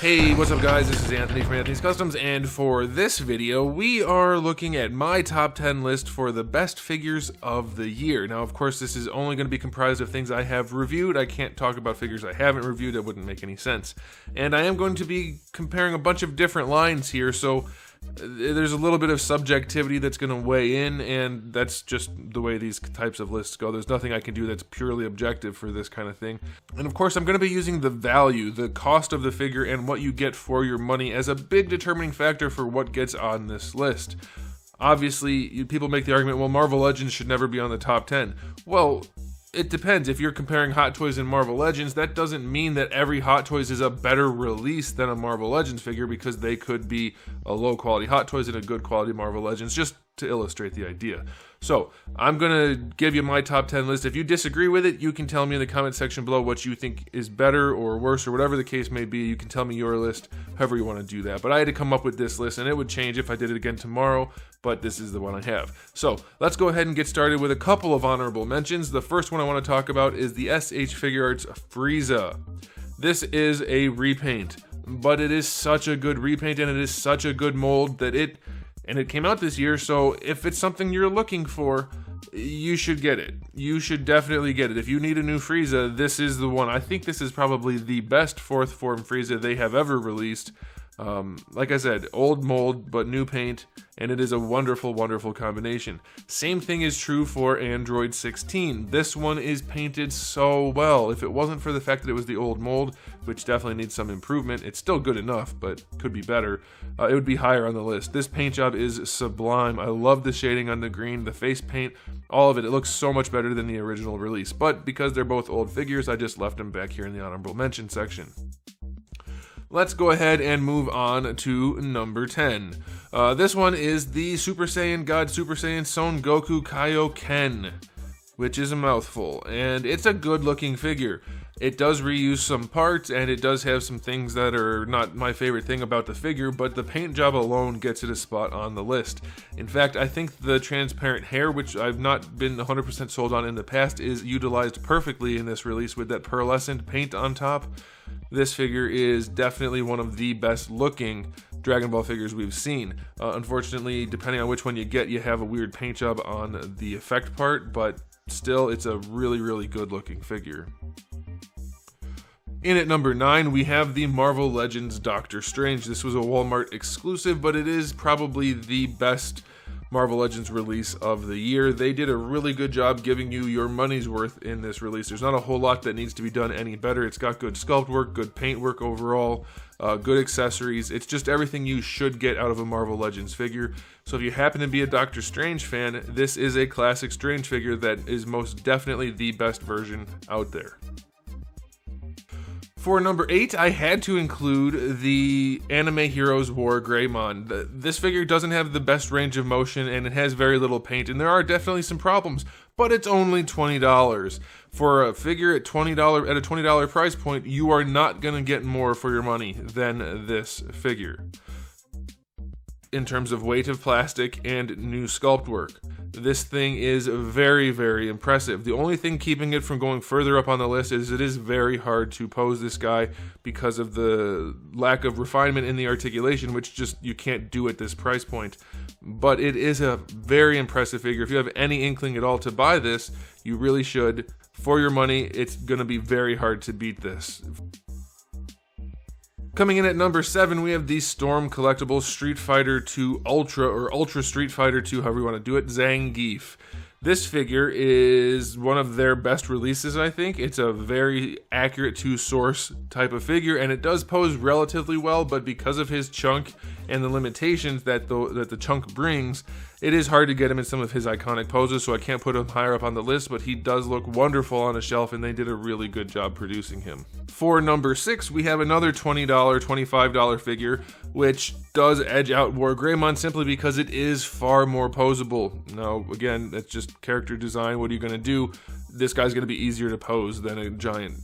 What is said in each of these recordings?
Hey, what's up guys? This is Anthony from Anthony's Customs, and for this video, we are looking at my top 10 list for the best figures of the year. Now, of course, this is only going to be comprised of things I have reviewed. I can't talk about figures I haven't reviewed. That wouldn't make any sense. And I am going to be comparing a bunch of different lines here, so there's a little bit of subjectivity that's going to weigh in, and that's just the way these types of lists go. There's nothing I can do that's purely objective for this kind of thing. And of course, I'm going to be using the value, the cost of the figure, and what you get for your money as a big determining factor for what gets on this list. Obviously, people make the argument, well, Marvel Legends should never be on the top 10. Well, it depends. If you're comparing Hot Toys and Marvel Legends, that doesn't mean that every Hot Toys is a better release than a Marvel Legends figure, because they could be a low quality Hot Toys and a good quality Marvel Legends, just to illustrate the idea. So I'm gonna give you my top 10 list. If you disagree with it, you can tell me in the comment section below what you think is better or worse, or whatever the case may be. You can tell me your list, however you want to do that. But I had to come up with this list, and it would change if I did it again tomorrow, but this is the one I have. So let's go ahead and get started with a couple of honorable mentions. The first one I want to talk about is the SH Figuarts Frieza. This is a repaint, but it is such a good repaint, and it is such a good mold that it came out this year, so if it's something you're looking for, you should get it. You should definitely get it. If you need a new Frieza, this is the one. I think this is probably the best fourth form Frieza they have ever released. Like I said, old mold, but new paint, and it is a wonderful, wonderful combination. Same thing is true for Android 16. This one is painted so well. If it wasn't for the fact that it was the old mold, which definitely needs some improvement, it's still good enough, but could be better, it would be higher on the list. This paint job is sublime. I love the shading on the green, the face paint, all of it. It looks so much better than the original release, but because they're both old figures, I just left them back here in the honorable mention section. Let's go ahead and move on to number 10. This one is the Super Saiyan God Super Saiyan Son Goku Kaioken, which is a mouthful, and it's a good looking figure. It does reuse some parts, and it does have some things that are not my favorite thing about the figure, but the paint job alone gets it a spot on the list. In fact, I think the transparent hair, which I've not been 100% sold on in the past, is utilized perfectly in this release with that pearlescent paint on top. This figure is definitely one of the best looking Dragon Ball figures we've seen. Unfortunately, depending on which one you get, you have a weird paint job on the effect part, but still, it's a really, really good looking figure. In at number 9, we have the Marvel Legends Doctor Strange. This was a Walmart exclusive, but it is probably the best Marvel Legends release of the year. They did a really good job giving you your money's worth in this release. There's not a whole lot that needs to be done any better. It's got good sculpt work, good paint work overall, good accessories. It's just everything you should get out of a Marvel Legends figure. So if you happen to be a Doctor Strange fan, this is a classic Strange figure that is most definitely the best version out there. For number 8, I had to include the Anime Heroes War Greymon. This figure doesn't have the best range of motion, and it has very little paint, and there are definitely some problems, but it's only $20. For a figure at $20 at a $20 price point, you are not going to get more for your money than this figure. In terms of weight of plastic and new sculpt work, this thing is very, very impressive. The only thing keeping it from going further up on the list is it is very hard to pose this guy because of the lack of refinement in the articulation, which just you can't do at this price point. But it is a very impressive figure. If you have any inkling at all to buy this, you really should. For your money, it's going to be very hard to beat this. Coming in at number 7, we have the Storm Collectibles Street Fighter 2 Ultra, or Ultra Street Fighter 2, however you want to do it, Zangief. This figure is one of their best releases, I think. It's a very accurate to source type of figure, and it does pose relatively well, but because of his chunk and the limitations that the chunk brings, it is hard to get him in some of his iconic poses, so I can't put him higher up on the list, but he does look wonderful on a shelf, and they did a really good job producing him. For number 6, we have another $20, $25 figure, which does edge out War Greymon simply because it is far more posable. Now, again, that's just character design. What are you going to do? This guy's going to be easier to pose than a giant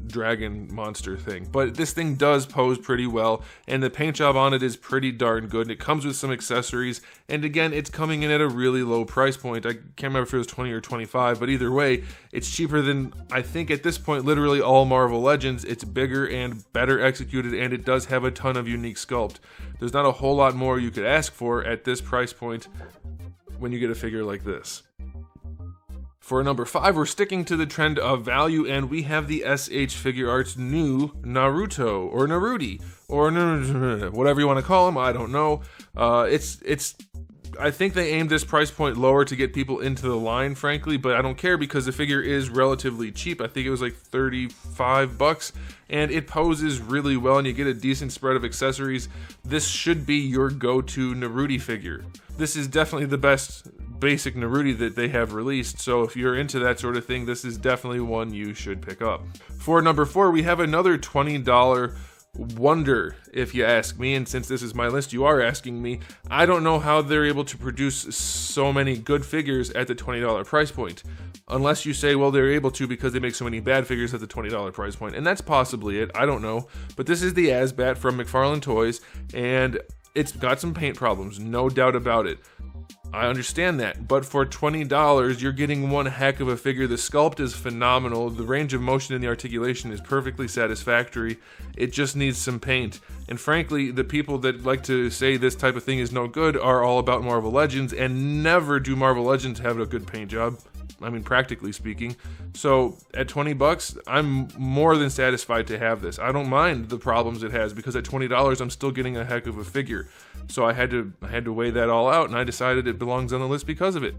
dragon monster thing. But this thing does pose pretty well, and the paint job on it is pretty darn good. It comes with some accessories, and again, it's coming in at a really low price point. I can't remember if it was 20 or 25, but either way, it's cheaper than, I think at this point, literally all Marvel Legends. It's bigger and better executed, and it does have a ton of unique sculpt. There's not a whole lot more you could ask for at this price point when you get a figure like this. For number 5, we're sticking to the trend of value, and we have the SH Figuarts new Naruto, or Narudi, or whatever you want to call him, I don't know. I think they aimed this price point lower to get people into the line, frankly, but I don't care because the figure is relatively cheap. I think it was like $35, and it poses really well, and you get a decent spread of accessories. This should be your go-to Narudi figure. This is definitely the best basic Narudi that they have released, so if you're into that sort of thing, this is definitely one you should pick up. For number 4, we have another $20 wonder, if you ask me, and since this is my list, you are asking me. I don't know how they're able to produce so many good figures at the $20 price point. Unless you say, well, they're able to because they make so many bad figures at the $20 price point, and that's possibly it, I don't know. But this is the Azbat from McFarlane Toys, and it's got some paint problems, no doubt about it. I understand that, but for $20, you're getting one heck of a figure. The sculpt is phenomenal, the range of motion and the articulation is perfectly satisfactory. It just needs some paint. And frankly, the people that like to say this type of thing is no good are all about Marvel Legends, and never do Marvel Legends have a good paint job. I mean, practically speaking. So at $20, I'm more than satisfied to have this. I don't mind the problems it has because at $20, I'm still getting a heck of a figure. So I had to weigh that all out, and I decided it belongs on the list because of it.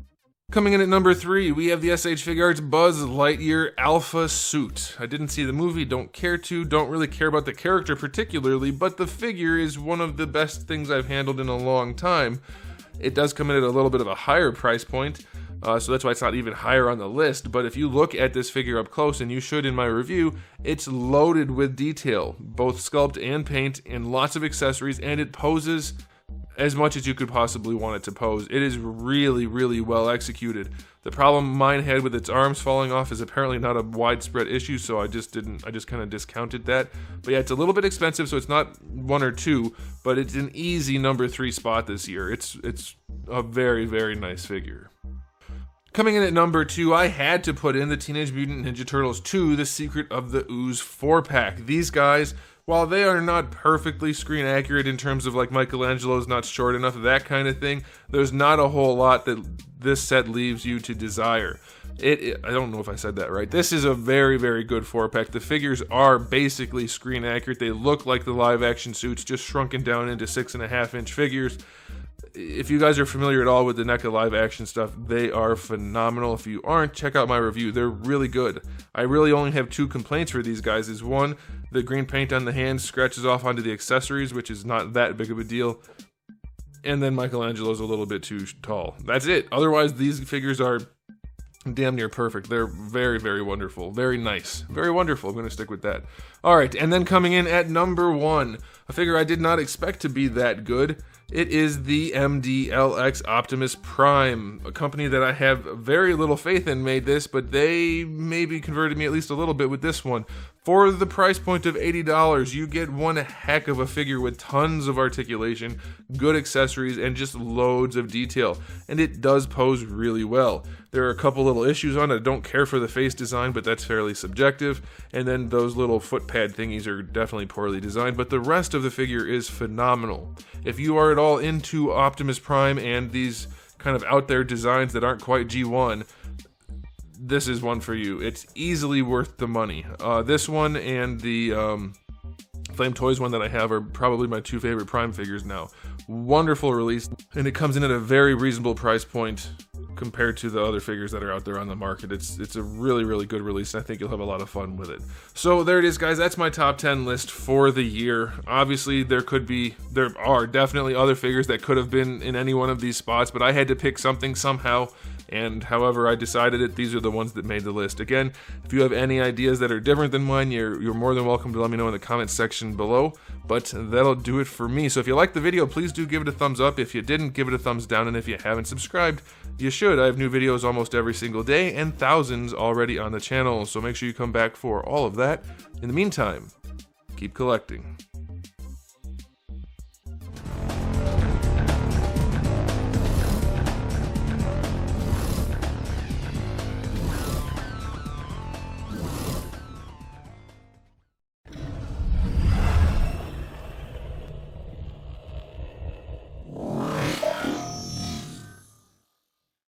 Coming in at number 3, we have the SH Figuarts Buzz Lightyear Alpha Suit. I didn't see the movie, don't care to, don't really care about the character particularly, but the figure is one of the best things I've handled in a long time. It does come in at a little bit of a higher price point, so that's why it's not even higher on the list. But if you look at this figure up close, and you should in my review, it's loaded with detail, both sculpt and paint, and lots of accessories, and it poses as much as you could possibly want it to pose. It is really, really well executed. The problem mine had with its arms falling off is apparently not a widespread issue, so I just kind of discounted that. But yeah, it's a little bit expensive, so it's not 1 or 2, but it's an easy number 3 spot this year. It's a very, very nice figure. Coming in at number 2, I had to put in the Teenage Mutant Ninja Turtles 2, The Secret of the Ooze 4-pack. These guys, while they are not perfectly screen accurate in terms of like Michelangelo's not short enough, that kind of thing, there's not a whole lot that this set leaves you to desire. I don't know if I said that right. This is a very, very good 4-pack. The figures are basically screen accurate. They look like the live action suits, just shrunken down into 6.5-inch figures. If you guys are familiar at all with the NECA live action stuff, they are phenomenal. If you aren't, check out my review. They're really good. I really only have 2 complaints for these guys. Is one, the green paint on the hands scratches off onto the accessories, which is not that big of a deal. And then Michelangelo's a little bit too tall. That's it. Otherwise, these figures are damn near perfect. They're very, very wonderful. Very nice. Very wonderful. I'm going to stick with that. Alright, and then coming in at number 1, a figure I did not expect to be that good. It is the MDLX Optimus Prime, a company that I have very little faith in made this, but they maybe converted me at least a little bit with this one. For the price point of $80, you get one heck of a figure with tons of articulation, good accessories, and just loads of detail. And it does pose really well. There are a couple little issues on it. I don't care for the face design, but that's fairly subjective. And then those little foot pad thingies are definitely poorly designed, but the rest of the figure is phenomenal. If you are at all into Optimus Prime and these kind of out there designs that aren't quite G1, this is one for you. It's easily worth the money. This one and the Flame Toys one that I have are probably my 2 favorite Prime figures now. Wonderful release, and it comes in at a very reasonable price point compared to the other figures that are out there on the market. It's a really, really good release, and I think you'll have a lot of fun with it. So there it is, guys. That's my top 10 list for the year. Obviously, there are definitely other figures that could have been in any one of these spots, but I had to pick something somehow. and however I decided it, these are the ones that made the list. Again, if you have any ideas that are different than mine, you're more than welcome to let me know in the comments section below, but that'll do it for me. So if you liked the video, please do give it a thumbs up. If you didn't, give it a thumbs down, and if you haven't subscribed, you should. I have new videos almost every single day, and thousands already on the channel, so make sure you come back for all of that. In the meantime, keep collecting.